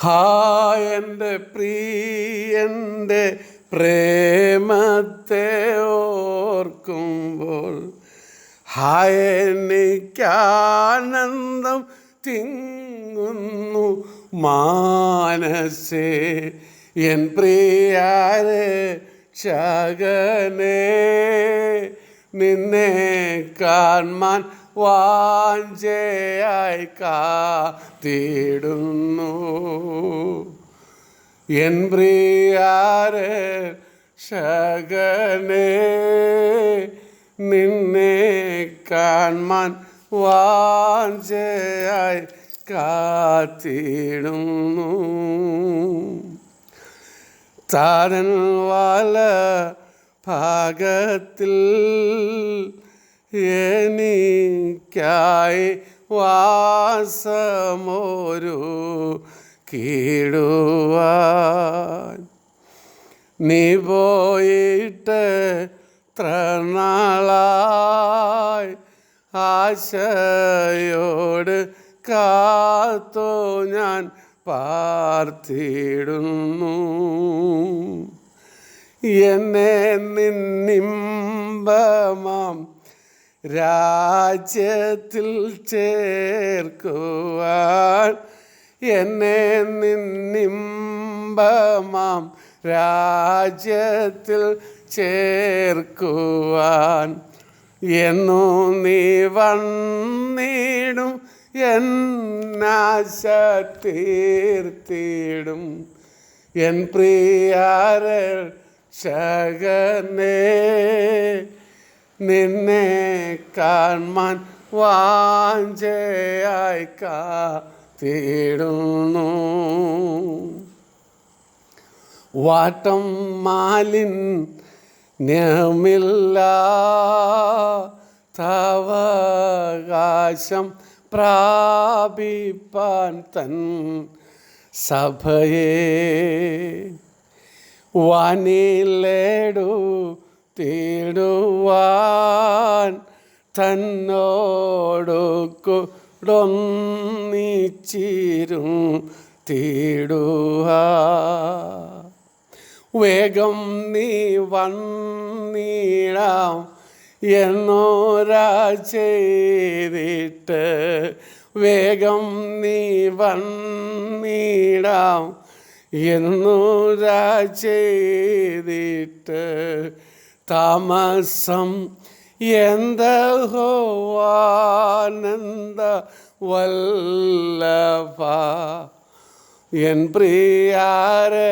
എൻ്റെ പ്രിയൻ്റെ പ്രേമത്തെ ഓർക്കുമ്പോൾ എനിക്കാനന്ദം തിങ്ങുന്നു മാനസേ. എൻ പ്രിയരെ രക്ഷകനേ, നിന്നെ കാൺമാൻ വാഞ്ചയായി കാത്തിടുന്നു. എൻ പ്രിയരെ രക്ഷകനേ, നിന്നെ കാൺമാൻ വാഞ്ചയായി കാത്തിടുന്നു. താരൻ വല ഭാഗത്തിൽ എനിക്കായി വാസമൊരു കീടുവാൻ നീ പോയിട്ട് ത്രനാളായി ആശയോട് കാത്തോ ഞാൻ പാർത്തിടുന്നു. എന്നെ നിന്നിമ്പമാം രാജ്യത്തിൽ ചേർക്കുവാൻ, എന്നെ നിന്നിമ്പമാം രാജ്യത്തിൽ ചേർക്കുവാൻ എന്നു നീ വന്നിടും എന്നാശ തീർത്തിടും. എൻ പ്രിയരെ രക്ഷകനേ, നിന്നെ കാൺമാൻ വാഞ്ചയായി കാത്തിടുന്നു. വാട്ടം മാലിന്യമില്ലാത്തവകാശം പ്രാപിപ്പാൻ തൻ സഭയെ വാനിലെടുത്തിടുവാൻ തന്നോടു കൂടൊന്നിച്ചിരുത്തിടുവാൻ വേഗം നീ വന്നിടാം എന്നോരാ ചെയ്തിട്ട്, വേഗം നീ വന്നിടാം എന്നോരാ ചെയ്തിട്ട്, താമസം എന്തഹോവാനന്ദ വല്ലഭ. എൻ പ്രിയരെ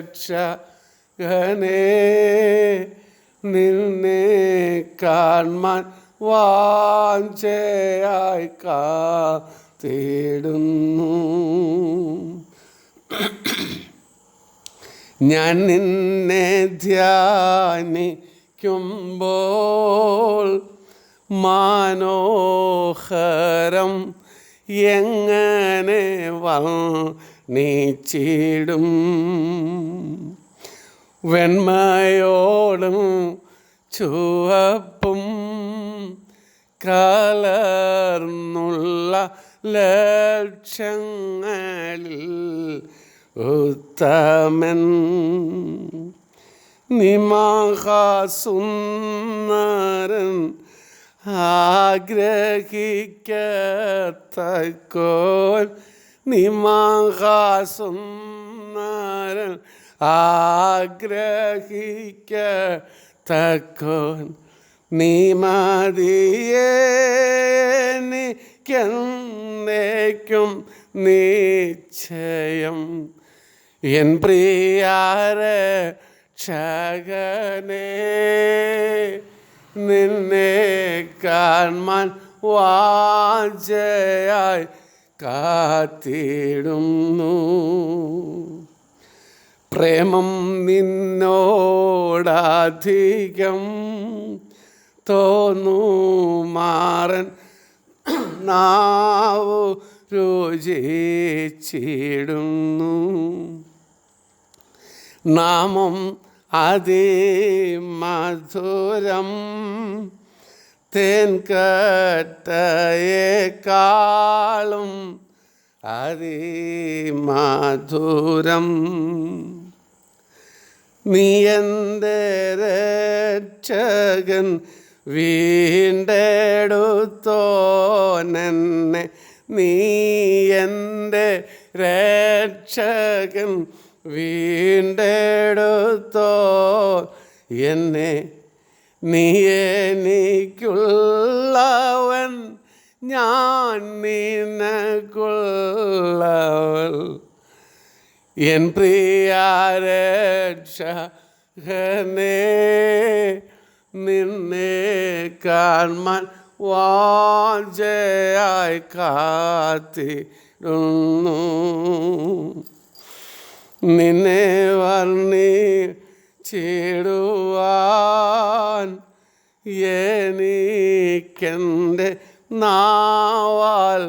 രക്ഷകനേ, നിന്നെ കാൺമാൻ വാഞ്ചയായി കാത്തിടുന്നു. ഞാൻ നിന്നെ ധ്യാനിക്കുമ്പോൾ മനോഹരം എങ്ങനെ വർണ്ണിച്ചിടും. വെണ്മയോടും ചുവപ്പും കലർന്നുള്ള ലക്ഷ്യങ്ങളിൽ ഉത്തമൻ നിമഹാസുന്ദരൻ ആഗ്രഹിക്കത്തക്കോൻ, നിമഹാസുന്ദരൻ ആഗ്രഹിക്കത്തക്കോൻ, നീ മതിയെനിക്കെന്നേക്കും നിശ്ചയം. എൻ പ്രിയരെ രക്ഷകനേ, നിന്നെ കാൺമാൻ വാഞ്ചയായി കാത്തിടുന്നു. പ്രേമം നിന്നോടധികം തോന്നുമാറൻ നാവു രുചിച്ചിടുന്നു. നാമം അതിമധുരം തേൻകട്ടയേക്കാളും അതിമധുരം. നീ എൻ്റെ രക്ഷകൻ, വീണ്ടെടുത്തോനെന്നെ. നീ എൻ്റെ രക്ഷകൻ, വീണ്ടെടുത്തോ എന്നെ. നീ എനിക്കുള്ളവൻ, ഞാൻ നിനക്കുള്ളവൾ. എൻ പ്രിയ രക്ഷകനേ, നിന്നെ കാൺമാൻ വാഞ്ചയായി കാത്തിടുന്നു. നിന്നെ വർണ്ണിച്ചിടുവാൻ എനിക്കെൻ്റെ നാവാൽ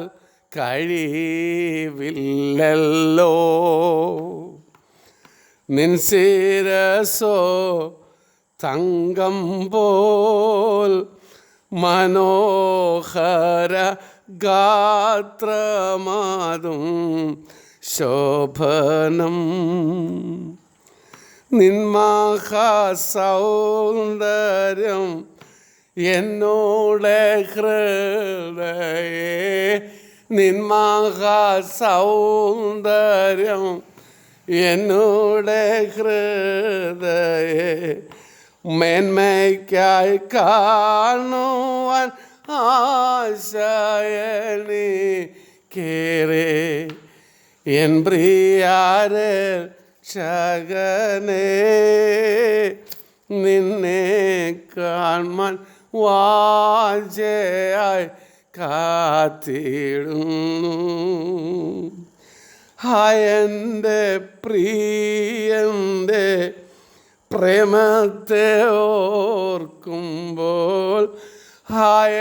കഴിവില്ലല്ലോ. നിൻ ശിരസോ തങ്കം പോൽ മനോഹര ഗാത്രമാതും ശോഭനം. നിൻ മഹാസൗന്ദര്യം എന്നോട് ഹൃദയേ. നിൻ മഹാസൗന്ദര്യം എന്നോട് ഹൃദയേ. മേന്മയ്ക്കായി കാണുവാൻ ആശയനിക്കേറെ. എൻ പ്രിയ രക്ഷകനേ, നിന്നെ കാൺമാൻ വാഞ്ചയായി കാത്തിടുന്നു. എൻ്റെ പ്രിയൻ്റെ പ്രേമത്തെ ഓർക്കുമ്പോൾ,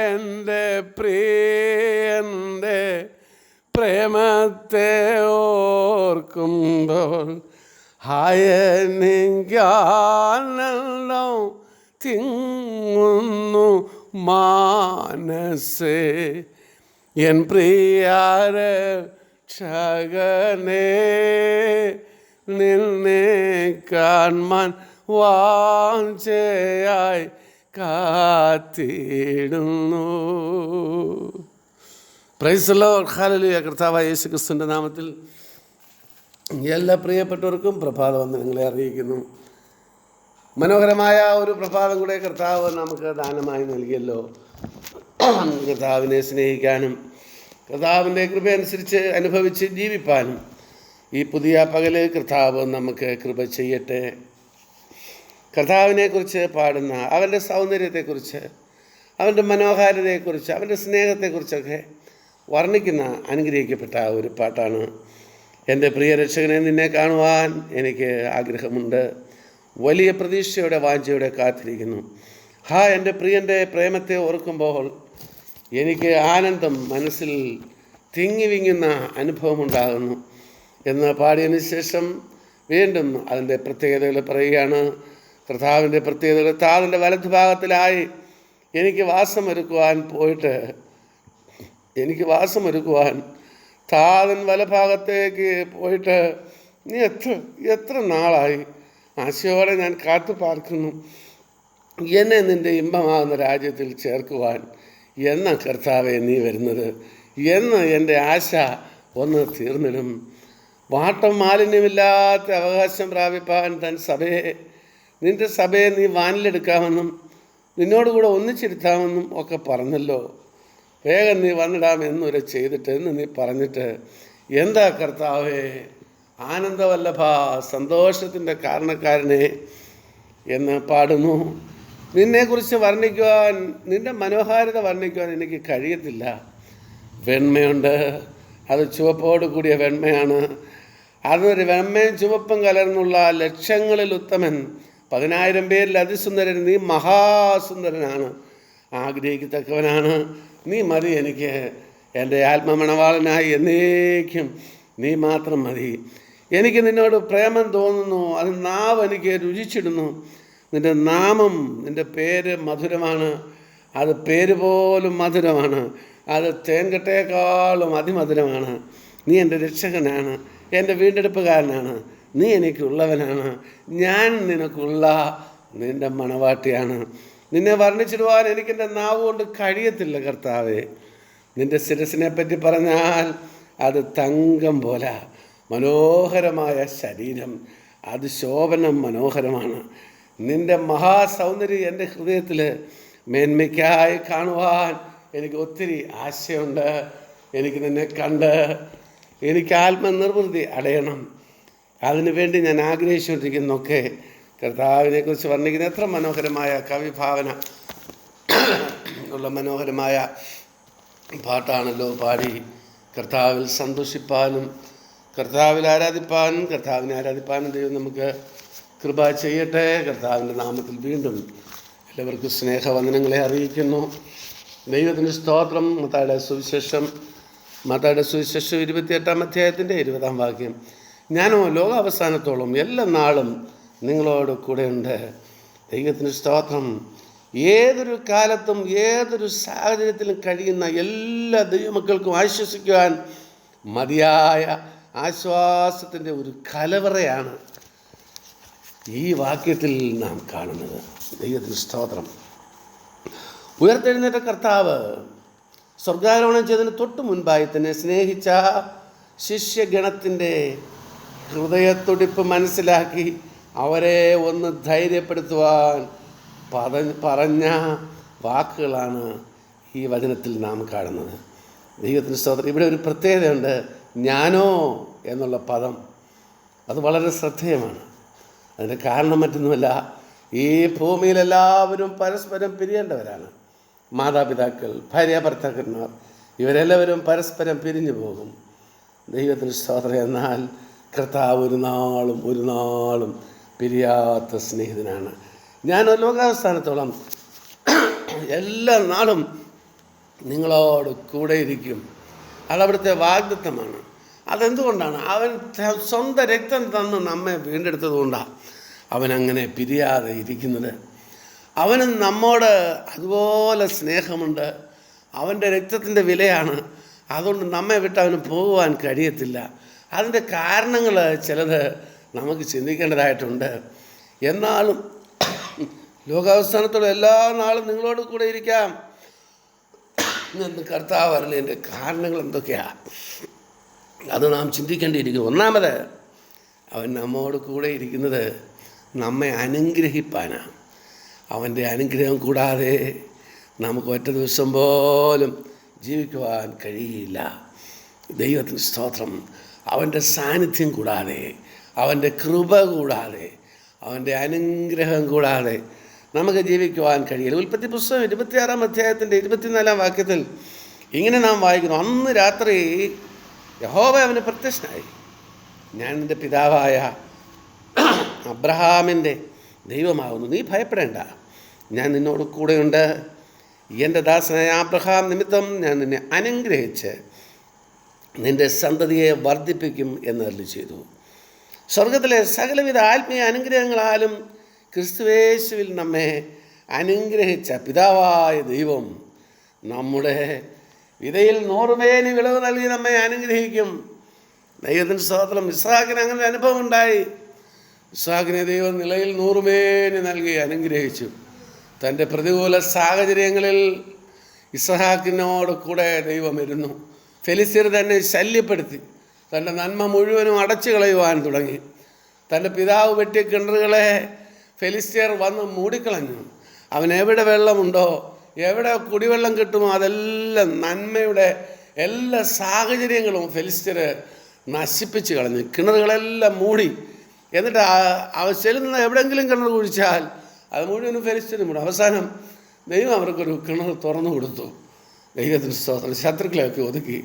എൻ്റെ പ്രിയൻ്റെ പ്രേമത്തെ ഓർക്കുമ്പോൾ, എനിക്കാനന്ദം തിങ്ങുന്നു മാനസേ. എൻ പ്രിയ രക്ഷകനേ, നിന്നെ കാൺമാൻ വാഞ്ചയായി കാത്തിടുന്നു. Praise the lord. ഹല്ലേലൂയ. കർത്താവായ യേശുക്രിസ്തുവിൻ്റെ നാമത്തിൽ എല്ലാ പ്രിയപ്പെട്ടവർക്കും പ്രഭാതവന്ദനങ്ങളെ അറിയിക്കുന്നു. മനോഹരമായ ഒരു പ്രഭാതം കൂടെ കർത്താവ് നമുക്ക് ദാനമായി നൽകിയല്ലോ. കർത്താവിനെ സ്നേഹിക്കാനും കർത്താവിൻ്റെ കൃപയനുസരിച്ച് അനുഭവിച്ച് ജീവിപ്പാനും ഈ പുതിയ പകല് കർത്താവ് നമുക്ക് കൃപ ചെയ്യട്ടെ. കർത്താവിനെക്കുറിച്ച് പാടുന്ന, അവൻ്റെ സൗന്ദര്യത്തെക്കുറിച്ച്, അവൻ്റെ മനോഹാരിതയെക്കുറിച്ച്, അവൻ്റെ സ്നേഹത്തെക്കുറിച്ചൊക്കെ വർണ്ണിക്കുന്ന അനുഗ്രഹിക്കപ്പെട്ട ഒരു പാട്ടാണ്. എൻ്റെ പ്രിയ രക്ഷകനെ, നിന്നെ കാണുവാൻ എനിക്ക് ആഗ്രഹമുണ്ട്. വലിയ പ്രതീക്ഷയോടെ വാഞ്ചയോടെ കാത്തിരിക്കുന്നു. എൻ്റെ പ്രിയൻ്റെ പ്രേമത്തെ ഓർക്കുമ്പോൾ എനിക്ക് ആനന്ദം മനസ്സിൽ തിങ്ങി വിങ്ങുന്ന അനുഭവമുണ്ടാകുന്നു എന്ന് പാടിയതിന് ശേഷം വീണ്ടും അതിൻ്റെ പ്രത്യേകതകൾ പറയുകയാണ്. കർത്താവിൻ്റെ പ്രത്യേകതകൾ. താതിൻ്റെ വലതുഭാഗത്തിലായി എനിക്ക് വാസമൊരുക്കുവാൻ താതൻ വലഭാഗത്തേക്ക് പോയിട്ട് നീ എത്ര നാളായി ആശയോടെ ഞാൻ കാത്തു പാർക്കുന്നു, എന്നെ നിൻ്റെ ഇമ്പമാകുന്ന രാജ്യത്തിൽ ചേർക്കുവാൻ. എന്ന കർത്താവെ നീ വരുന്നത് എന്ന് എൻ്റെ ആശ ഒന്ന് തീർന്നിടും. വാട്ടം മാലിന്യമില്ലാത്ത അവകാശം പ്രാപിപ്പാൻ നിൻ്റെ സഭയെ നീ വാനിലെടുക്കാമെന്നും നിന്നോടുകൂടെ ഒന്നിച്ചിരുത്താമെന്നും ഒക്കെ പറഞ്ഞല്ലോ. വേഗം നീ വന്നിടാമെന്നൊരു ചെയ്തിട്ട് എന്ന് നീ പറഞ്ഞിട്ട്, എന്താ കർത്താവേ, ആനന്ദവല്ലഭ, സന്തോഷത്തിൻ്റെ കാരണക്കാരനെ എന്ന് പാടുന്നു. നിന്നെക്കുറിച്ച് വർണ്ണിക്കുവാൻ, നിൻ്റെ മനോഹാരിത വർണ്ണിക്കുവാൻ എനിക്ക് കഴിയത്തില്ല. വെണ്മയുണ്ട്, അത് ചുവപ്പോട് കൂടിയ വെണ്മയാണ്. അതൊരു വെണ്മയും ചുവപ്പും കലർന്നുള്ള ലക്ഷങ്ങളിൽ ഉത്തമൻ, 10,000 പേരിൽ അതിസുന്ദരൻ, നീ മഹാസുന്ദരനാണ്, ആഗ്രഹിക്കത്തക്കവനാണ്. നീ മതി എനിക്ക്, എൻ്റെ ആത്മമണവാളനായി എന്നേക്കും നീ മാത്രം മതി. എനിക്ക് നിന്നോട് പ്രേമം തോന്നുന്നു, അത് നാവ് എനിക്ക് രുചിച്ചിടുന്നു. നിൻ്റെ നാമം, നിൻ്റെ പേര് മധുരമാണ്, അത് പേര് പോലും മധുരമാണ്, അത് തേൻകട്ടേക്കാളും അതിമധുരമാണ്. നീ എൻ്റെ രക്ഷകനാണ്, എൻ്റെ വീണ്ടെടുപ്പുകാരനാണ്, നീ എനിക്കുള്ളവനാണ്, ഞാൻ നിനക്കുള്ള നിൻ്റെ മണവാട്ടിയാണ്. നിന്നെ വർണ്ണിച്ചിടുവാൻ എനിക്കെൻ്റെ നാവ് കൊണ്ട് കഴിയത്തില്ല കർത്താവേ. നിൻ്റെ ശിരസിനെ പറ്റി പറഞ്ഞാൽ അത് തങ്കം പോലെ മനോഹരമായ ശരീരം, അത് ശോഭനം മനോഹരമാണ്. നിൻ്റെ മഹാസൗന്ദര്യം എൻ്റെ ഹൃദയത്തിൽ മേന്മയ്ക്കായി കാണുവാൻ എനിക്ക് ഒത്തിരി ആശയുണ്ട്. എനിക്ക് നിന്നെ കണ്ട് എനിക്ക് ആത്മനിർവൃത്തി അടയണം. അതിനു വേണ്ടി ഞാൻ ആഗ്രഹിച്ചുകൊണ്ടിരിക്കുന്നൊക്കെ കർത്താവിനെക്കുറിച്ച് വർണ്ണിക്കുന്ന എത്ര മനോഹരമായ കവിഭാവന ഉള്ള മനോഹരമായ പാട്ടാണല്ലോ പാടി കർത്താവിൽ സന്തോഷിപ്പാനും കർത്താവിൽ ആരാധിപ്പാനും കർത്താവിനെ ആരാധിപ്പാനും ദൈവം നമുക്ക് കൃപ ചെയ്യട്ടെ. കർത്താവിൻ്റെ നാമത്തിൽ വീണ്ടും എല്ലാവർക്കും സ്നേഹവന്ദനങ്ങളെ അറിയിക്കുന്നു. ദൈവത്തിന് സ്തോത്രം. മത്തായിയുടെ സുവിശേഷം 28-ാം അധ്യായത്തിൻ്റെ 20-ാം വാക്യം. ഞാനോ ലോകാവസാനത്തോളം എല്ലാ നാളും നിങ്ങളോട് കൂടെയുണ്ട്. ദൈവത്തിന് സ്തോത്രം. ഏതൊരു കാലത്തും ഏതൊരു സാഹചര്യത്തിലും കഴിയുന്ന എല്ലാ ദൈവമക്കൾക്കും ആശ്വസിക്കുവാൻ മതിയായ ആശ്വാസത്തിൻ്റെ ഒരു കലവറയാണ് ഈ വാക്യത്തിൽ നാം കാണുന്നത്. ദൈവത്തിന് സ്തോത്രം. ഉയർത്തെഴുന്നേറ്റ കർത്താവ് സ്വർഗാരോഹണം ചെയ്തതിന് തൊട്ട് മുൻപായി തന്നെ സ്നേഹിച്ച ശിഷ്യഗണത്തിൻ്റെ ഹൃദയത്തുടിപ്പ് മനസ്സിലാക്കി അവരെ ഒന്ന് ധൈര്യപ്പെടുത്തുവാൻ പറഞ്ഞ വാക്കുകളാണ് ഈ വചനത്തിൽ നാം കാണുന്നത്. ദൈവത്തിന് സ്തോത്രം. ഇവിടെ ഒരു പ്രത്യേകതയുണ്ട്. ഞാനോ എന്നുള്ള പദം അത് വളരെ ശ്രദ്ധേയമാണ്. അതിൻ്റെ കാരണം മറ്റൊന്നുമല്ല, ഈ ഭൂമിയിലെല്ലാവരും പരസ്പരം പിരിയേണ്ടവരാണ്. മാതാപിതാക്കൾ, ഭാര്യ ഭർത്താക്കന്മാർ, ഇവരെല്ലാവരും പരസ്പരം പിരിഞ്ഞു പോകും. ദൈവത്തിന് സ്തോത്രം. എന്നാൽ കർത്താവ് ഒരു നാളും പിരിയാത്ത സ്നേഹിതനാണ്. ഞാൻ ലോകാവസാനത്തോളം എല്ലാ നാളും നിങ്ങളോട് കൂടെ ഇരിക്കും. അതവിടുത്തെ വാഗ്ദത്തമാണ്. അതെന്തുകൊണ്ടാണ്? അവൻ സ്വന്തം രക്തം തന്ന് നമ്മെ വീണ്ടെടുത്തത് കൊണ്ടാണ് അവനങ്ങനെ പിരിയാതെ ഇരിക്കുന്നത്. അവന് നമ്മോട് അതുപോലെ സ്നേഹമുണ്ട്. അവൻ്റെ രക്തത്തിൻ്റെ വിലയാണ്. അതുകൊണ്ട് നമ്മെ വിട്ട് അവന് പോകുവാൻ കഴിയത്തില്ല. അതിൻ്റെ കാരണങ്ങൾ ചിലത് നമുക്ക് ചിന്തിക്കേണ്ടതായിട്ടുണ്ട്. എന്നാലും ലോകാവസാനത്തോടെ എല്ലാ നാളും നിങ്ങളോട് കൂടെ ഇരിക്കാം എന്ന് കർത്താവ് അരുളിയതിൻ്റെ കാരണങ്ങൾ എന്തൊക്കെയാണ്? അത് നാം ചിന്തിക്കേണ്ടിയിരിക്കുന്നു. ഒന്നാമത്, അവൻ നമ്മോട് കൂടെ ഇരിക്കുന്നത് നമ്മെ അനുഗ്രഹിപ്പാനാണ്. അവൻ്റെ അനുഗ്രഹം കൂടാതെ നമുക്ക് ഒറ്റ ദിവസം പോലും ജീവിക്കുവാൻ കഴിയില്ല. ദൈവത്തിന് സ്തോത്രം. അവൻ്റെ സാന്നിധ്യം കൂടാതെ, അവൻ്റെ കൃപ കൂടാതെ, അവൻ്റെ അനുഗ്രഹം കൂടാതെ നമുക്ക് ജീവിക്കുവാൻ കഴിയില്ല. ഉൽപ്പത്തി പുസ്തകം 26-ാം അധ്യായത്തിൻ്റെ 24-ാം വാക്യത്തിൽ ഇങ്ങനെ നാം വായിക്കുന്നു. അന്ന് രാത്രി യഹോവ അവന് പ്രത്യക്ഷനായി. ഞാൻ നിൻ്റെ പിതാവായ അബ്രഹാമിൻ്റെ ദൈവമാകുന്നു. നീ ഭയപ്പെടേണ്ട, ഞാൻ നിന്നോട് കൂടെയുണ്ട്. എൻ്റെ ദാസനായ അബ്രഹാം നിമിത്തം ഞാൻ നിന്നെ അനുഗ്രഹിച്ച് നിൻ്റെ സന്തതിയെ വർദ്ധിപ്പിക്കും എന്നരുളി ചെയ്തു. സ്വർഗത്തിലെ സകലവിധ ആത്മീയ അനുഗ്രഹങ്ങളാലും ക്രിസ്തുയേശുവിൽ നമ്മെ അനുഗ്രഹിച്ച പിതാവായ ദൈവം നമ്മുടെ വിതയിൽ 100 മേനി വിളവ് നൽകി നമ്മെ അനുഗ്രഹിക്കും. ദൈവത്തിൻ്റെ സ്തോത്രം. ഇസ്ഹാക്കിന് അങ്ങനെ അനുഭവം ഉണ്ടായി. ഇസ്ഹാക്കിനെ ദൈവം നിലയിൽ 100 മേനി നൽകി അനുഗ്രഹിച്ചു. തൻ്റെ പ്രതികൂല സാഹചര്യങ്ങളിൽ ഇസ്ഹാക്കിനോട് കൂടെ ദൈവം ഇരുന്നു. ഫെലിസ്ത്യർ തന്നെ ശല്യപ്പെടുത്തി തൻ്റെ നന്മ മുഴുവനും അടച്ചു കളയുവാൻ തുടങ്ങി. തൻ്റെ പിതാവ് വെട്ടിയ കിണറുകളെ ഫെലിസ്ത്യർ വന്ന് മൂടിക്കളഞ്ഞു. അവൻ എവിടെ വെള്ളമുണ്ടോ, എവിടെ കുടിവെള്ളം കിട്ടുമോ അതെല്ലാം നന്മയുടെ എല്ലാ സാഹചര്യങ്ങളും ഫെലിസ്ത്യർ നശിപ്പിച്ച് കളഞ്ഞു. കിണറുകളെല്ലാം മൂടി. എന്നിട്ട് അവൻ ചെല്ലുന്ന എവിടെയെങ്കിലും കിണർ കുഴിച്ചാൽ അത് മുഴുവനും ഫെലിസ്ത്യരും മൂടും. അവസാനം ദൈവം അവർക്കൊരു കിണർ തുറന്നു കൊടുത്തു. ദൈവത്തിന് സ്തോത്രം. ശത്രുക്കളെയൊക്കെ ഒതുക്കി.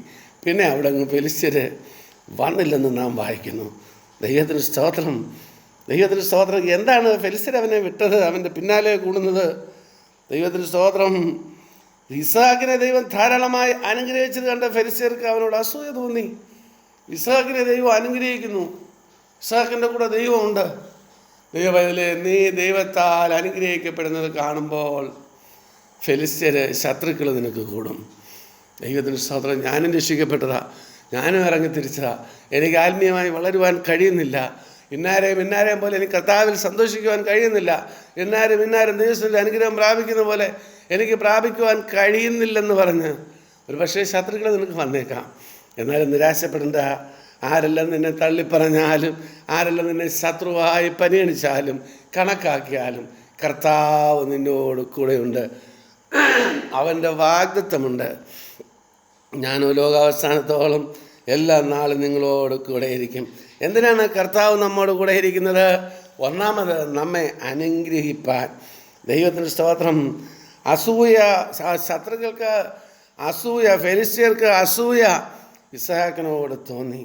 പിന്നെ അവിടെ അങ്ങ് ഫെലിസ്ത്യർ വന്നില്ലെന്ന് നാം വായിക്കുന്നു. ദൈവത്തിന് സ്തോത്രം. ദൈവത്തിന് സ്തോത്രം. എന്താണ് ഫെലിസ്ത്യർ അവനെ വിട്ടത്, അവൻ്റെ പിന്നാലെ കൂടുന്നത്? ദൈവത്തിന് സ്തോത്രം. ഇസ്ഹാക്കിനെ ദൈവം ധാരാളമായി അനുഗ്രഹിച്ചത് കണ്ട ഫെലിസ്ത്യർക്ക് അവനോട് അസൂയ തോന്നി. ഇസ്ഹാക്കിനെ ദൈവം അനുഗ്രഹിക്കുന്നു, ഇസ്ഹാക്കിൻ്റെ കൂടെ ദൈവമുണ്ട്. ദൈവത്തിലെ നീ ദൈവത്താൽ അനുഗ്രഹിക്കപ്പെടുന്നത് കാണുമ്പോൾ ഫെലിസ്ത്യർ ശത്രുക്കൾ നിനക്ക് കൂടും. ദൈവത്തിന് സ്തോത്രം. ഞാനും രക്ഷിക്കപ്പെട്ടതാ. ഞാനും ഇറങ്ങി തിരിച്ചതാണ്. എനിക്ക് ആത്മീയമായി വളരുവാൻ കഴിയുന്നില്ല. ഇന്നാരെയും പോലെ എനിക്ക് കർത്താവിൽ സന്തോഷിക്കുവാൻ കഴിയുന്നില്ല. ഇന്നാരും ദൈവത്തിൻ്റെ അനുഗ്രഹം പ്രാപിക്കുന്ന പോലെ എനിക്ക് പ്രാപിക്കുവാൻ കഴിയുന്നില്ലെന്ന് പറഞ്ഞ് ഒരു പക്ഷേ ശത്രുക്കൾ നിനക്ക് വന്നേക്കാം. എന്നാലും നിരാശപ്പെടേണ്ട. ആരെല്ലാം നിന്നെ തള്ളിപ്പറഞ്ഞാലും, ആരെല്ലാം നിന്നെ ശത്രുവായി പരിഗണിച്ചാലും കണക്കാക്കിയാലും കർത്താവ് നിന്നോട് കൂടെയുണ്ട്. അവൻ്റെ വാഗ്ദത്തമുണ്ട്. ഞാനോ ലോകാവസാനത്തോളം എല്ലാ നാളും നിങ്ങളോട് കൂടെ ഇരിക്കും. എന്തിനാണ് കർത്താവ് നമ്മോട് കൂടെ ഇരിക്കുന്നത്? ഒന്നാമത് നമ്മെ അനുഗ്രഹിപ്പാൻ. ദൈവത്തിന് സ്തോത്രം. അസൂയ, ശത്രുക്കൾക്ക് അസൂയ, ഫെലിസ്ത്യർക്ക് അസൂയ ഇസ്ഹാക്കിനോട് തോന്നി.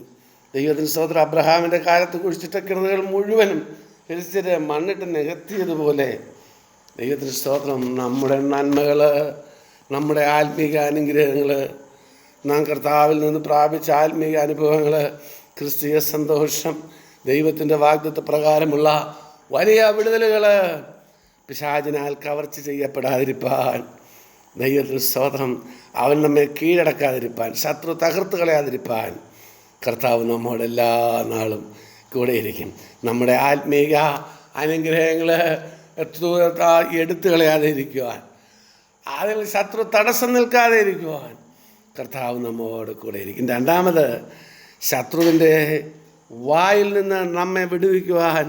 ദൈവത്തിന് സ്തോത്രം. അബ്രഹാമിൻ്റെ കാലത്ത് കുഴിച്ചിട്ട കിണറുകൾ മുഴുവനും ഫെലിസ്ത്യരെ മണ്ണിട്ട് നികത്തിയതുപോലെ ദൈവത്തിന് സ്തോത്രം. നമ്മുടെ നന്മകൾ, നമ്മുടെ ആത്മീക അനുഗ്രഹങ്ങൾ, നാം കർത്താവിൽ നിന്ന് പ്രാപിച്ച ആത്മീക അനുഭവങ്ങൾ, ക്രിസ്തീയ സന്തോഷം, ദൈവത്തിൻ്റെ വാഗ്ദത്ത പ്രകാരമുള്ള വലിയ വിടുതലുകൾ പിശാചിനാൽ കവർച്ച ചെയ്യപ്പെടാതിരിപ്പാൻ, ദൈവത്തിന് സ്തോത്രം, അവൻ നമ്മെ കീഴടക്കാതിരിപ്പാൻ, ശത്രു തകർത്ത് കളയാതിരിപ്പാൻ കർത്താവ് നമ്മോട് എല്ലാ നാളും കൂടെ ഇരിക്കും. നമ്മുടെ ആത്മീക അനുഗ്രഹങ്ങൾ എടുത്തു കളയാതെ ഇരിക്കുവാൻ, അതിൽ ശത്രു തടസ്സം നിൽക്കാതെ ഇരിക്കുവാൻ കർത്താവ് നമ്മോട് കൂടെ ഇരിക്കും. രണ്ടാമത്, ശത്രുവിൻ്റെ വായിൽ നിന്ന് നമ്മെ വിടുവിക്കുവാൻ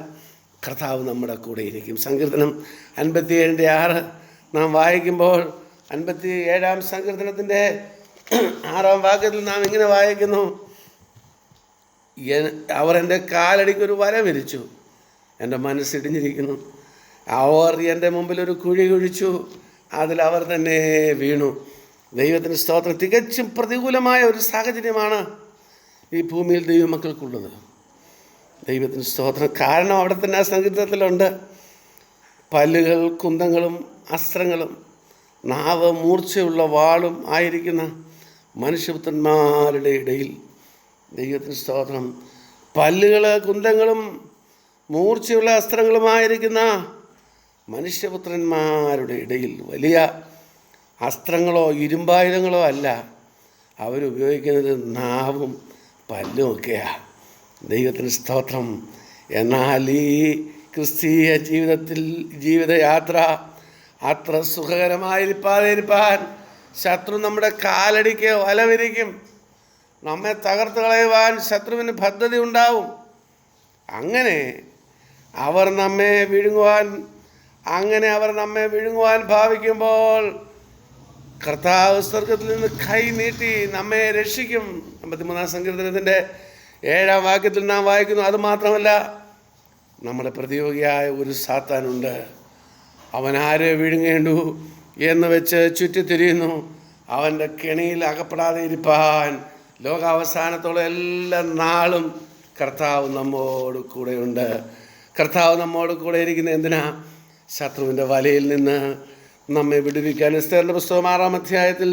കർത്താവ് നമ്മുടെ കൂടെ ഇരിക്കും. സങ്കീർത്തനം 57:6 നാം വായിക്കുമ്പോൾ 57-ാം സങ്കീർത്തനത്തിൻ്റെ 6-ാം വാക്യത്തിൽ നാം ഇങ്ങനെ വായിക്കുന്നു: അവർ എൻ്റെ കാലടിക്കൊരു വര വിരിച്ചു, എൻ്റെ മനസ്സിടിഞ്ഞിരിക്കുന്നു. അവർ എൻ്റെ മുമ്പിൽ ഒരു കുഴി കുഴിച്ചു, അതിൽ അവർ തന്നെ വീണു. ദൈവത്തിന് സ്തോത്രം. തികച്ചും പ്രതികൂലമായ ഒരു സാഹചര്യമാണ് ഈ ഭൂമിയിൽ ദൈവമക്കൾക്കുള്ളത്. ദൈവത്തിന് സ്തോത്രം. കാരണം അവിടെ തന്നെ ആ സങ്കീർത്തനത്തിലുണ്ട്: പല്ലുകൾ കുന്തങ്ങളും അസ്ത്രങ്ങളും നാവ് മൂർച്ചയുള്ള വാളും ആയിരിക്കുന്ന മനുഷ്യപുത്രന്മാരുടെ ഇടയിൽ. ദൈവത്തിന് സ്തോത്രം. പല്ലുകൾ കുന്തങ്ങളും മൂർച്ചയുള്ള അസ്ത്രങ്ങളുമായിരിക്കുന്ന മനുഷ്യപുത്രന്മാരുടെ ഇടയിൽ. വലിയ അസ്ത്രങ്ങളോ ഇരുമ്പായുധങ്ങളോ അല്ല, അവരുപയോഗിക്കുന്നത് നാവും പല്ലും ഒക്കെയാണ്. ദൈവത്തിന് സ്തോത്രം. എന്നാൽ ഈ ക്രിസ്തീയ ജീവിതയാത്ര അത്ര സുഖകരമായിരിക്കാൻ ശത്രു നമ്മുടെ കാലടിക്ക് വലവിരിക്കും. നമ്മെ തകർത്ത് കളയുവാൻ ശത്രുവിന് പദ്ധതി ഉണ്ടാവും. അങ്ങനെ അവർ നമ്മെ വിഴുങ്ങുവാൻ ഭാവിക്കുമ്പോൾ കർത്താവ് സ്വർഗത്തിൽ നിന്ന് കൈ നീട്ടി നമ്മെ രക്ഷിക്കും. 53-ാം സങ്കീർത്തനത്തിൻ്റെ 7-ാം വാക്യത്തിൽ നാം വായിക്കുന്നു: അതുമാത്രമല്ല, നമ്മുടെ പ്രതിയോഗിയായ ഒരു സാത്താനുണ്ട്. അവൻ ആരെ വിഴുങ്ങേണ്ടു എന്ന് വെച്ച് ചുറ്റിത്തിരിയുന്നു. അവൻ്റെ കെണിയിൽ അകപ്പെടാതെ ഇരിപ്പാൻ ലോകാവസാനത്തോളം എല്ലാ നാളും കർത്താവ് നമ്മോട് കൂടെയുണ്ട്. കർത്താവ് നമ്മോട് കൂടെ ഇരിക്കുന്ന എന്തിനാ? ശത്രുവിൻ്റെ വലയിൽ നിന്ന് നമ്മെ വിടുവിക്കാൻ. എസ്തേറിൻ്റെ പുസ്തകം 6-ാം അധ്യായത്തിൽ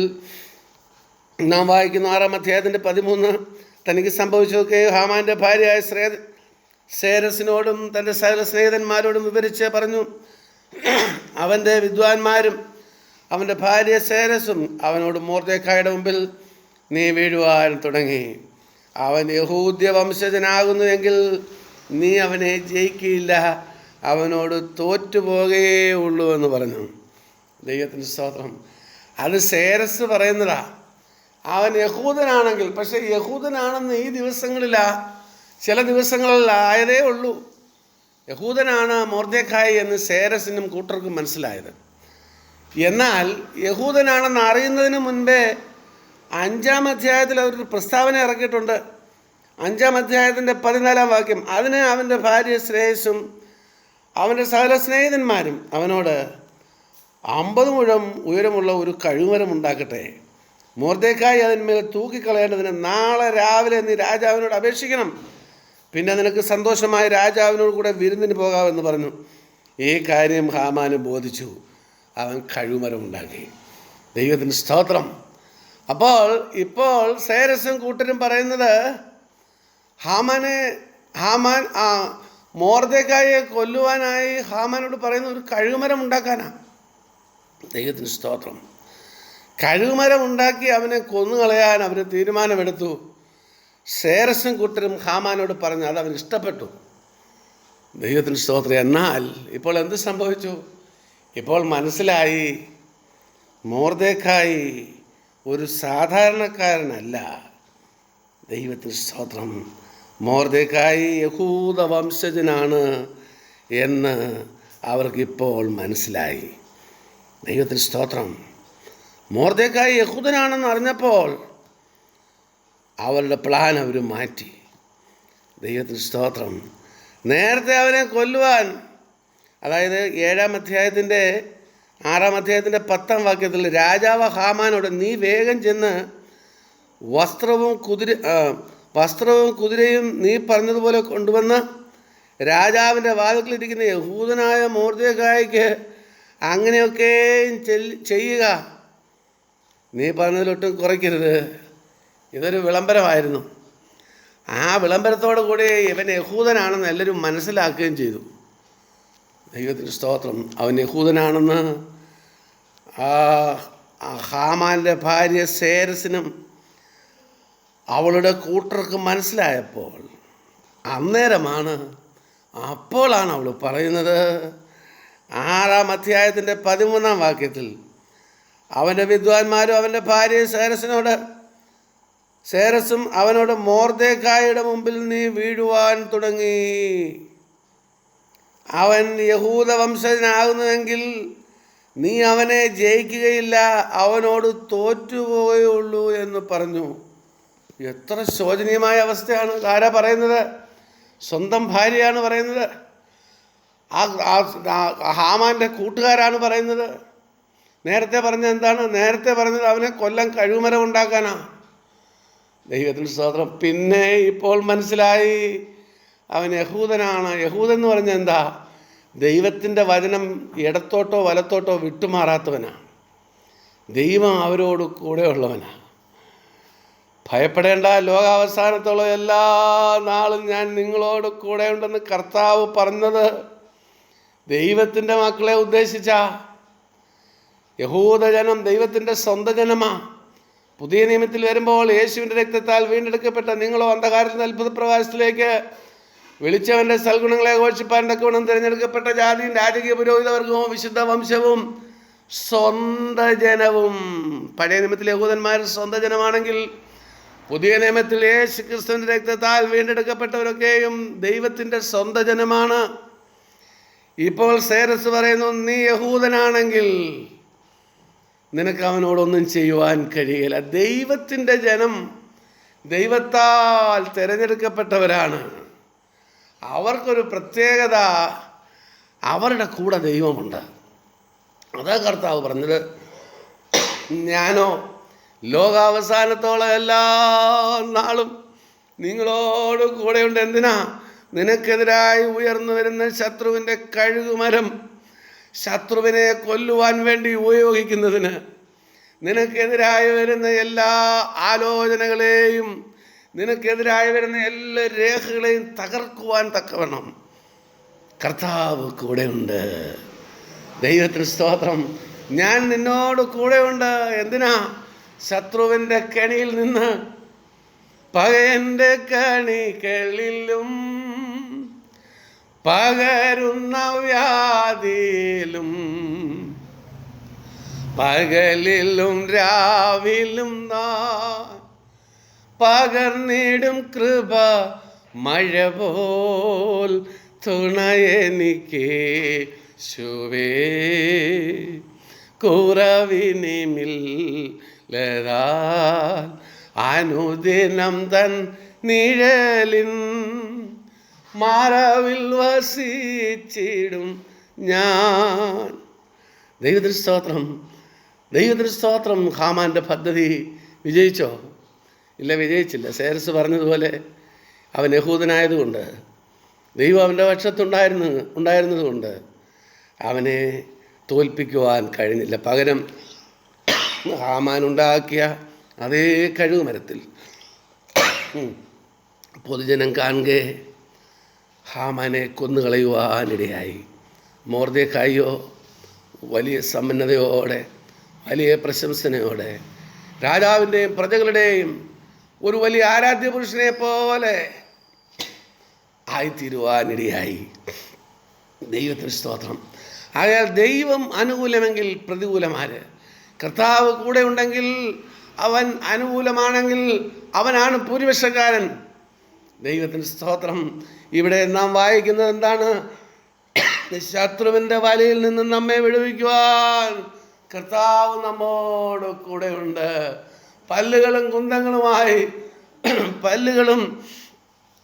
നാം വായിക്കുന്നു. 6-ാം അധ്യായത്തിൻ്റെ 13 തനിക്ക് സംഭവിച്ചതൊക്കെ ഹാമാൻ്റെ ഭാര്യയായ സേരസിനോടും തൻ്റെ സകല സ്നേഹിതന്മാരോടും വിവരിച്ച് പറഞ്ഞു. അവൻ്റെ വിദ്വാൻമാരും അവൻ്റെ ഭാര്യ സേരസും അവനോട് മൊർദെഖായിയുടെ മുമ്പിൽ നീ വീഴുവാൻ തുടങ്ങി. അവൻ യഹൂദ്യ വംശജനാകുന്നുവെങ്കിൽ നീ അവനെ ജയിക്കില്ല, അവനോട് തോറ്റുപോകേ ഉള്ളൂ എന്ന് പറഞ്ഞു. ദൈവത്തിൻ്റെ സ്തോത്രം. അത് സേരസ് പറയുന്നതാ. അവൻ യഹൂദനാണെങ്കിൽ, പക്ഷേ യഹൂദനാണെന്ന് ഈ ചില ദിവസങ്ങളിൽ ആയതേ ഉള്ളൂ. യഹൂദനാണ് മൊർദെഖായി എന്ന് സേരസിനും കൂട്ടർക്കും മനസ്സിലായത്. എന്നാൽ യഹൂദനാണെന്ന് അറിയുന്നതിന് മുൻപേ 5-ാം അധ്യായത്തിൽ അവരൊരു പ്രസ്താവന ഇറക്കിയിട്ടുണ്ട്. 5-ാം അധ്യായത്തിൻ്റെ 14-ാം വാക്യം: അതിന് അവൻ്റെ ഭാര്യ ശ്രേയസും അവൻ്റെ സകല സ്നേഹിതന്മാരും അവനോട് 50 മുഴം ഉയരമുള്ള ഒരു കഴുമരം ഉണ്ടാക്കട്ടെ, മൊർദെഖായി അതിന്മേൽ തൂക്കിക്കളയേണ്ടതിന് നാളെ രാവിലെ നീ രാജാവിനോട് അപേക്ഷിക്കണം, പിന്നെ നിനക്ക് സന്തോഷമായി രാജാവിനോട് കൂടെ വിരുന്നിന് പോകാമെന്ന് പറഞ്ഞു. ഈ കാര്യം ഹാമാന് ബോധിച്ചു. അവൻ കഴുമരം ഉണ്ടാക്കി. ദൈവത്തിന് സ്തോത്രം. ഇപ്പോൾ സേരസും കൂട്ടരും പറയുന്നത് ഹാമാൻ മൊർദെഖായിയെ കൊല്ലുവാനായി ഹാമാനോട് പറയുന്ന ഒരു കഴുമരം ഉണ്ടാക്കാനാണ്. ദൈവത്തിന് സ്തോത്രം. 'കഴുമരം ഉണ്ടാക്കി അവനെ കൊന്നുകളയാൻ അവർ തീരുമാനമെടുത്തു. സേരസും കൂട്ടരും ഹാമാനോട് പറഞ്ഞു. അത് അവന് ഇഷ്ടപ്പെട്ടു. ദൈവത്തിന് സ്തോത്രം. എന്നാൽ ഇപ്പോൾ എന്ത് സംഭവിച്ചു? ഇപ്പോൾ മനസ്സിലായി മൊർദെഖായി ഒരു സാധാരണക്കാരനല്ല. ദൈവത്തിന് സ്തോത്രം. മൊർദെഖായി യഹൂദ വംശജനാണ് എന്ന് അവർക്കിപ്പോൾ മനസ്സിലായി. ദൈവത്തിന് സ്തോത്രം. മൊർദെഖായി യഹൂദനാണെന്ന് അറിഞ്ഞപ്പോൾ അവരുടെ പ്ലാൻ അവർ മാറ്റി. ദൈവത്തിന് സ്തോത്രം. നേരത്തെ അവനെ കൊല്ലുവാൻ, അതായത് 7-ാം അധ്യായത്തിൻ്റെ 6-ാം അധ്യായത്തിൻ്റെ 10-ാം വാക്യത്തിൽ രാജാവ് ഹാമാനോട്, നീ വേഗം ചെന്ന് വസ്ത്രവും കുതിരയും നീ പറഞ്ഞതുപോലെ കൊണ്ടുവന്ന് രാജാവിൻ്റെ വാതിൽക്കലിരിക്കുന്ന യഹൂദനായ മൊർദെഖായിക്ക് അങ്ങനെയൊക്കെയും ചെയ്യുക, നീ പറഞ്ഞതിലൊട്ടും കുറയ്ക്കരുത്. ഇതൊരു വിളംബരമായിരുന്നു. ആ വിളംബരത്തോടു കൂടി ഇവൻ യഹൂദനാണെന്ന് എല്ലാവരും മനസ്സിലാക്കുകയും ചെയ്തു. ദൈവത്തിന് സ്തോത്രം. അവൻ യഹൂദനാണെന്ന് ഹാമാൻ്റെ ഭാര്യ സേരസിനും അവളുടെ കൂട്ടർക്ക് മനസ്സിലായപ്പോൾ അപ്പോഴാണ് അവൾ പറയുന്നത്, 6-ാം അധ്യായത്തിൻ്റെ 13-ാം വാക്യത്തിൽ, അവൻ്റെ വിദ്വാൻമാരും അവൻ്റെ ഭാര്യ സേരസും അവനോട്, മൊർദെഖായിയുടെ മുമ്പിൽ നീ വീഴുവാൻ തുടങ്ങി. അവൻ യഹൂദ വംശജനാകുന്നുവെങ്കിൽ നീ അവനെ ജയിക്കുകയില്ല, അവനോട് തോറ്റുപോയുള്ളൂ എന്ന് പറഞ്ഞു. എത്ര ശോചനീയമായ അവസ്ഥയാണ്! ആരാ പറയുന്നത്? സ്വന്തം ഭാര്യയാണ് പറയുന്നത്. ഹാമാൻ്റെ കൂട്ടുകാരാണ് പറയുന്നത്. നേരത്തെ പറഞ്ഞത് എന്താണ്? നേരത്തെ പറഞ്ഞത് അവനെ കൊല്ലാൻ കഴിവുമരം ഉണ്ടാക്കാനാ. ദൈവത്തിന് സ്തോത്രം. പിന്നെ ഇപ്പോൾ മനസ്സിലായി അവൻ യഹൂദനാണ്. യഹൂദൻ എന്ന് പറഞ്ഞാൽ എന്താ? ദൈവത്തിൻ്റെ വചനം ഇടത്തോട്ടോ വലത്തോട്ടോ വിട്ടുമാറാത്തവനാണ്. ദൈവം അവരോട് കൂടെയുള്ളവനാണ്. ഭയപ്പെടേണ്ട, ലോകാവസാനത്തോളം എല്ലാ നാളും ഞാൻ നിങ്ങളോട് കൂടെ ഉണ്ടെന്ന് കർത്താവ് പറഞ്ഞത് ദൈവത്തിൻ്റെ മക്കളെ ഉദ്ദേശിച്ച യഹൂദജനം ദൈവത്തിൻ്റെ സ്വന്തം ജനമാണ്. പുതിയ നിയമത്തിൽ വരുമ്പോൾ യേശുവിൻ്റെ രക്തത്താൽ വീണ്ടെടുക്കപ്പെട്ട നിങ്ങളോ അന്ധകാരത്തിൽ അത്ഭുത പ്രകാശത്തിലേക്ക് വിളിച്ചവൻ്റെ സൽഗുണങ്ങളെ ഘോഷിപ്പാൻ തക്കവണ്ണം തിരഞ്ഞെടുക്കപ്പെട്ട ജാതിയും രാജകീയ പുരോഹിതവർഗവും വിശുദ്ധ വംശവും സ്വന്തം ജനവും. പഴയ നിയമത്തിൽ യഹൂദന്മാർ സ്വന്തം ജനമാണെങ്കിൽ പുതിയ നിയമത്തിൽ യേശു ക്രിസ്തുവിൻ്റെ രക്തത്താൽ വീണ്ടെടുക്കപ്പെട്ടവരൊക്കെയും ദൈവത്തിൻ്റെ സ്വന്തം ജനമാണ്. ഇപ്പോൾ സേരസ് പറയുന്നു, നീ യഹൂദനാണെങ്കിൽ നിനക്ക് അവനോടൊന്നും ചെയ്യുവാൻ കഴിയില്ല. ദൈവത്തിൻ്റെ ജനം ദൈവത്താൽ തിരഞ്ഞെടുക്കപ്പെട്ടവരാണ്. അവർക്കൊരു പ്രത്യേകത, അവരുടെ കൂടെ ദൈവമുണ്ട്. അതാ കർത്താവ് പറഞ്ഞത്, ഞാനോ ലോകാവസാനത്തോളം എല്ലാ നാളും നിങ്ങളോട് കൂടെയുണ്ട്. എന്തിനാ? നിനക്കെതിരായി ഉയർന്നു വരുന്ന ശത്രുവിൻ്റെ കഴുകുമരം ശത്രുവിനെ കൊല്ലുവാൻ വേണ്ടി ഉപയോഗിക്കുന്നതിന്, നിനക്കെതിരായി വരുന്ന എല്ലാ ആലോചനകളെയും നിനക്കെതിരായി വരുന്ന എല്ലാ രേഖകളെയും തകർക്കുവാൻ തക്കവണ്ണം കർത്താവ് കൂടെയുണ്ട്. ദൈവത്തിന് സ്തോത്രം. ഞാൻ നിന്നോട് കൂടെയുണ്ട്. എന്തിനാ? ശത്രുവിൻ്റെ കെണിയിൽ നിന്ന്, പകയൻ്റെ കണികളിലും പകരുന്ന വ്യാധിയിലും പകലിലും രാവിലും പകർന്നിടും കൃപ മഴ പോൽ തുണയെനിക്ക് ശുവേ കുറവിനിമില്ലതാൽ അനുദിനം തൻ നിഴലിൻ മാറാവിൽ വസിച്ചിടും ഞാൻ. ദൈവത്തിന് സ്തോത്രം. ദൈവത്തിന് സ്തോത്രം. ഹാമാൻ്റെ പദ്ധതി വിജയിച്ചോ? ഇല്ല, വിജയിച്ചില്ല. സേരസ് പറഞ്ഞതുപോലെ അവൻ യഹൂദനായതുകൊണ്ട്, ദൈവം അവൻ്റെ പക്ഷത്തുണ്ടായിരുന്നതുകൊണ്ട് അവനെ തോൽപ്പിക്കുവാൻ കഴിഞ്ഞില്ല. പകരം ഹാമാനുണ്ടാക്കിയ അതേ കഴുകുമരത്തിൽ പൊതുജനം കാണുകെ ഹാമാനെ കൊന്നുകളയുവാനിടയായി. മൊർദെഖായിയോ വലിയ സമ്പന്നതയോടെ, വലിയ പ്രശംസനയോടെ രാജാവിൻ്റെയും പ്രജകളുടെയും ഒരു വലിയ ആരാധ്യ പുരുഷനെ പോലെ ആയിത്തീരുവാനിടയായി. ദൈവത്തിന് സ്തോത്രം. ആയാൽ ദൈവം അനുകൂലമെങ്കിൽ പ്രതികൂലമാര്? കർത്താവ് കൂടെ ഉണ്ടെങ്കിൽ, അവൻ അനുകൂലമാണെങ്കിൽ അവനാണ് ഭൂരിപക്ഷക്കാരൻ. ദൈവത്തിന് സ്തോത്രം. ഇവിടെ നാം വായിക്കുന്നത് എന്താണ്? ശത്രുവിൻ്റെ വലയിൽ നിന്ന് നമ്മെ വിടുവിക്കുവാൻ കർത്താവ് നമ്മോട് കൂടെയുണ്ട്. പല്ലുകളും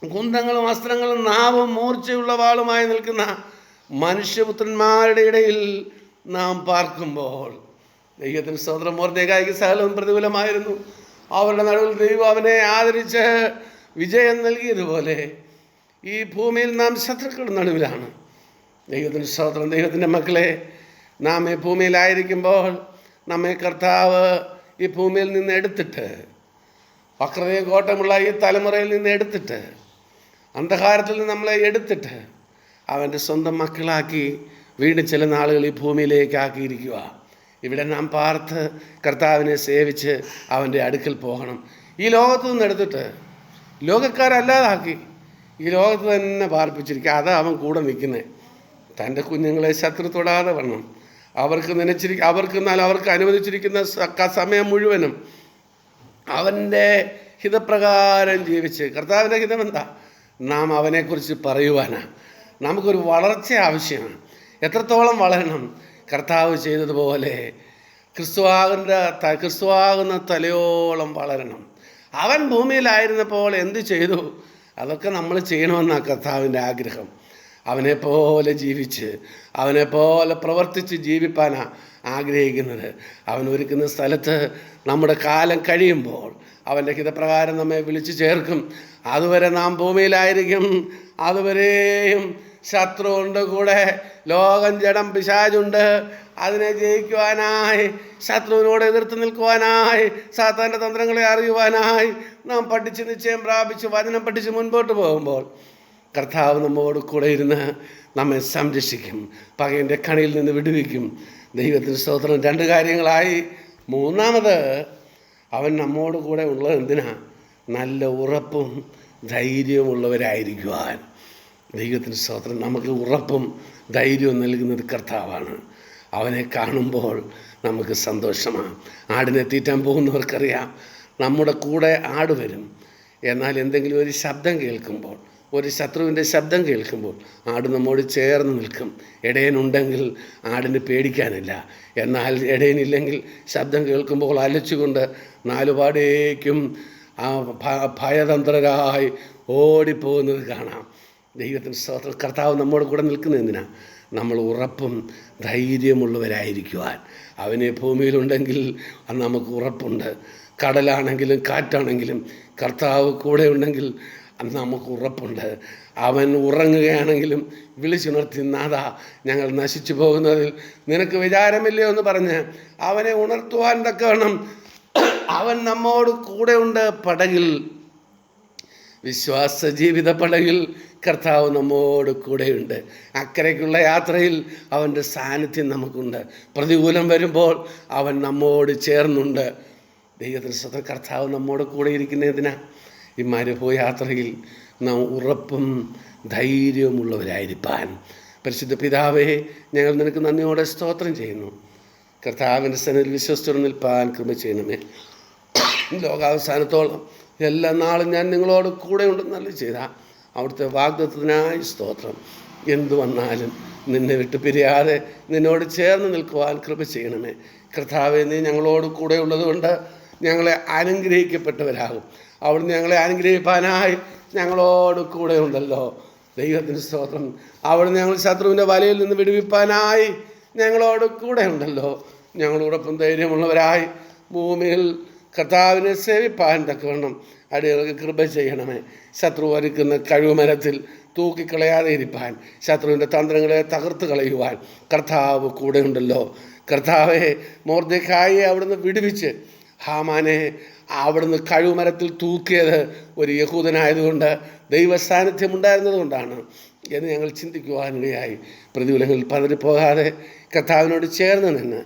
കുന്തങ്ങളും അസ്ത്രങ്ങളും നാവും മൂർച്ചയുള്ള വാളുമായി നിൽക്കുന്ന മനുഷ്യപുത്രന്മാരുടെ ഇടയിൽ നാം പാർക്കുമ്പോൾ, ദൈവത്തിന് സ്തോത്രം, മൊർദെഖായിക്ക് സകലവും പ്രതികൂലമായിരുന്നു. അവരുടെ നടുവിൽ ദൈവം അവനെ ആദരിച്ച് വിജയം നൽകിയതുപോലെ ഈ ഭൂമിയിൽ നാം ശത്രുക്കളുടെ നടുവിലാണ്. ദൈവത്തിന് സ്തോത്രം. ദൈവത്തിൻ്റെ മക്കളെ, നാം ഈ ഭൂമിയിലായിരിക്കുമ്പോൾ നമ്മെ കർത്താവ് ഈ ഭൂമിയിൽ നിന്ന് എടുത്തിട്ട്, വക്രതയും കോട്ടമുള്ള ഈ തലമുറയിൽ നിന്ന് എടുത്തിട്ട്, അന്ധകാരത്തിൽ നിന്ന് നമ്മളെ എടുത്തിട്ട് അവൻ്റെ സ്വന്തം മക്കളാക്കി വീണ്ടും ചില നാളുകൾ ഈ ഭൂമിയിലേക്ക് ആക്കിയിരിക്കുക. ഇവിടെ നാം പാർത്ത് കർത്താവിനെ സേവിച്ച് അവൻ്റെ അടുക്കൽ പോകണം. ഈ ലോകത്തു നിന്ന് എടുത്തിട്ട് ലോകക്കാരല്ലാതാക്കി ഈ ലോകത്ത് തന്നെ പാർപ്പിച്ചിരിക്കുക. അതാ അവൻ കൂടെ നിൽക്കുന്നത്. തൻ്റെ കുഞ്ഞുങ്ങളെ ശത്രു തൊടാതെ വരണം. അവർക്ക് അനുവദിച്ചിരിക്കുന്ന സമയം മുഴുവനും അവൻ്റെ ഹിതപ്രകാരം ജീവിച്ച്, കർത്താവിൻ്റെ ഹിതം എന്താ? നാം അവനെക്കുറിച്ച് പറയുവാനാണ്. നമുക്കൊരു വളർച്ച ആവശ്യമാണ്. എത്രത്തോളം വളരണം? കർത്താവ് ചെയ്തതുപോലെ ക്രിസ്തുവാകുന്ന തലയോളം വളരണം. അവൻ ഭൂമിയിലായിരുന്നപ്പോൾ എന്ത് ചെയ്തു? അതൊക്കെ നമ്മൾ ചെയ്യണമെന്നാണ് കർത്താവിൻ്റെ ആഗ്രഹം. അവനെപ്പോലെ ജീവിച്ച്, അവനെപ്പോലെ പ്രവർത്തിച്ച് ജീവിപ്പാനാണ് ആഗ്രഹിക്കുന്നത്. അവൻ ഒരുക്കുന്ന സ്ഥലത്ത് നമ്മുടെ കാലം കഴിയുമ്പോൾ അവൻ്റെ ഹിതപ്രകാരം നമ്മെ വിളിച്ചു ചേർക്കും. അതുവരെ നാം ഭൂമിയിലായിരിക്കും. അതുവരെയും ശത്രുവുണ്ട് കൂടെ, ലോകം, ജഡം, പിശാചുണ്ട്. അതിനെ ജയിക്കുവാനായി, ശത്രുവിനോട് എതിർത്ത് നിൽക്കുവാനായി, സാത്താൻ്റെ തന്ത്രങ്ങളെ അറിയുവാനായി നാം പഠിച്ച് നിശ്ചയം പ്രാപിച്ച് വചനം പഠിച്ച് മുൻപോട്ട് പോകുമ്പോൾ കർത്താവ് നമ്മോട് കൂടെ ഇരുന്ന് നമ്മെ സംരക്ഷിക്കും, പകയുടെ കണിയിൽ നിന്ന് വിടുവിക്കും. ദൈവത്തിന് സ്തോത്രം. 2 കാര്യങ്ങളായി. മൂന്നാമത്, അവൻ നമ്മോട് കൂടെ ഉള്ളത് എന്തിനാ? നല്ല ഉറപ്പും ധൈര്യമുള്ളവരായിരിക്കുവാൻ. ദൈവത്തിന് സ്തോത്രം. നമുക്ക് ഉറപ്പും ധൈര്യവും നൽകുന്നത് കർത്താവാണ്. അവനെ കാണുമ്പോൾ നമുക്ക് സന്തോഷമാണ്. ആടിനെ തീറ്റാൻ പോകുന്നവർക്കറിയാം, നമ്മുടെ കൂടെ ആട് വരും. എന്നാൽ എന്തെങ്കിലും ഒരു ശബ്ദം കേൾക്കുമ്പോൾ, ഒരു ശത്രുവിൻ്റെ ശബ്ദം കേൾക്കുമ്പോൾ ആട് നമ്മോട് ചേർന്ന് നിൽക്കും. ഇടയനുണ്ടെങ്കിൽ ആടിന് പേടിക്കാനില്ല. എന്നാൽ ഇടയനില്ലെങ്കിൽ ശബ്ദം കേൾക്കുമ്പോൾ അലച്ചുകൊണ്ട് നാലുപാടേക്കും ഭയതന്ത്രരായി ഓടിപ്പോകുന്നത് കാണാം. ദൈവത്തിന് സ്തോത്രം. കർത്താവ് നമ്മോട് കൂടെ നിൽക്കുന്നത് എന്തിനാ? നമ്മൾ ഉറപ്പും ധൈര്യമുള്ളവരായിരിക്കുവാൻ. അവനെ ഭൂമിയിലുണ്ടെങ്കിൽ അത് നമുക്ക് ഉറപ്പുണ്ട്. കടലാണെങ്കിലും കാറ്റാണെങ്കിലും കർത്താവ് കൂടെ ഉണ്ടെങ്കിൽ അന്ന് നമുക്ക് ഉറപ്പുണ്ട്. അവൻ ഉറങ്ങുകയാണെങ്കിലും വിളിച്ചുണർത്തി, നാഥാ, ഞങ്ങൾ നശിച്ചു പോകുന്നതിൽ നിനക്ക് വിചാരമില്ലയോ എന്ന് പറഞ്ഞ് അവനെ ഉണർത്തുവാൻ തക്കവണ്ണം അവൻ നമ്മോട് കൂടെയുണ്ട്. പടകിൽ, വിശ്വാസ ജീവിത പടകിൽ കർത്താവ് നമ്മോട് കൂടെയുണ്ട്. അക്കരയ്ക്കുള്ള യാത്രയിൽ അവൻ്റെ സാന്നിധ്യം നമുക്കുണ്ട്. പ്രതികൂലം വരുമ്പോൾ അവൻ നമ്മോട് ചേർന്നുണ്ട്. ദൈവത്തിന് സ്വന്തം കർത്താവ് നമ്മോട് കൂടെ ഇരിക്കുന്നതിനാ ഈ യാത്രയിൽ നാം ഉറപ്പും ധൈര്യവുമുള്ളവരായിരിക്കാൻ. പരിശുദ്ധ പിതാവേ, ഞങ്ങൾ നിനക്ക് നന്ദിയോടെ സ്തോത്രം ചെയ്യുന്നു. കർത്താവിൻ്റെ സന്നിധിയിൽ വിശ്വസിച്ചു നിൽപ്പാൻ കൃപ ചെയ്യണമേ. ലോകാവസാനത്തോളം എല്ലാ നാളും ഞാൻ നിങ്ങളോട് കൂടെ ഉണ്ടെന്നല്ല ചെയ്ത അവിടുത്തെ വാഗ്ദത്തത്തിനായി സ്തോത്രം. എന്തു വന്നാലും നിന്നെ വിട്ട് പിരിയാതെ നിന്നോട് ചേർന്ന് നിൽക്കുവാൻ കൃപ ചെയ്യണമേ. കർത്താവേ, നീ ഞങ്ങളോട് കൂടെ ഉള്ളതുകൊണ്ട് ഞങ്ങളെ അനുഗ്രഹിക്കപ്പെട്ടവരാകും. അവിടുന്ന് ഞങ്ങളെ അനുഗ്രഹിപ്പാനായി ഞങ്ങളോട് കൂടെ ഉണ്ടല്ലോ. ദൈവത്തിന് സ്തോത്രം. അവിടുന്ന് ഞങ്ങൾ ശത്രുവിൻ്റെ വലയിൽ നിന്ന് വിടുവിപ്പാനായി ഞങ്ങളോട് കൂടെ ഉണ്ടല്ലോ. ഞങ്ങളോടൊപ്പം ധൈര്യമുള്ളവരായി ഭൂമിയിൽ കർത്താവിനെ സേവിപ്പാൻ തക്കവണ്ണം അടിയങ്ങൾക്ക് കൃപ ചെയ്യണമേ. ശത്രു ഒരുക്കുന്ന കഴിവുമരത്തിൽ തൂക്കിക്കളയാതെ ഇരിപ്പാൻ, ശത്രുവിൻ്റെ തന്ത്രങ്ങളെ തകർത്ത് കളയുവാൻ കർത്താവ് കൂടെ ഉണ്ടല്ലോ. കർത്താവെ, മൊർദെഖായിയെ അവിടുന്ന് വിടുവിച്ച് ഹാമാനെ അവിടുന്ന് കഴിവുമരത്തിൽ തൂക്കിയത് ഒരു യഹൂദനായതുകൊണ്ട്, ദൈവസാന്നിധ്യം ഉണ്ടായിരുന്നത് കൊണ്ടാണ് എന്ന് ഞങ്ങൾ ചിന്തിക്കുവാനിടയായി. പ്രതികൂലങ്ങളിൽ പതറിപ്പോകാതെ കർത്താവിനോട് ചേർന്ന് നിന്ന്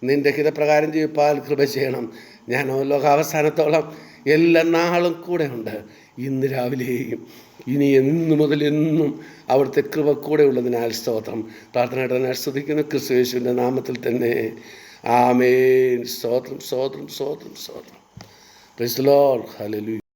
നിൻ്റെ ഹിതപ്രകാരം ജീവിപ്പാൽ കൃപ ചെയ്യണം. ഞാൻ ലോകാവസാനത്തോളം എല്ലാ നാളും കൂടെ ഉണ്ട്. ഇന്ന് രാവിലെയും ഇനി എന്നു മുതൽ എന്നും അവിടുത്തെ കൃപ കൂടെ ഉള്ളതിനാൽ സ്തോത്രം. പ്രാർത്ഥനയുടെ സ്തുതിക്കുന്ന ക്രിസ്തു യേശുവിൻ്റെ നാമത്തിൽ തന്നെ. ആമേൻ. സ്തോത്രം, സ്തോത്രം, സ്തോത്രം, സ്തോത്രം. Price the lord. ഹല്ലേലൂയ.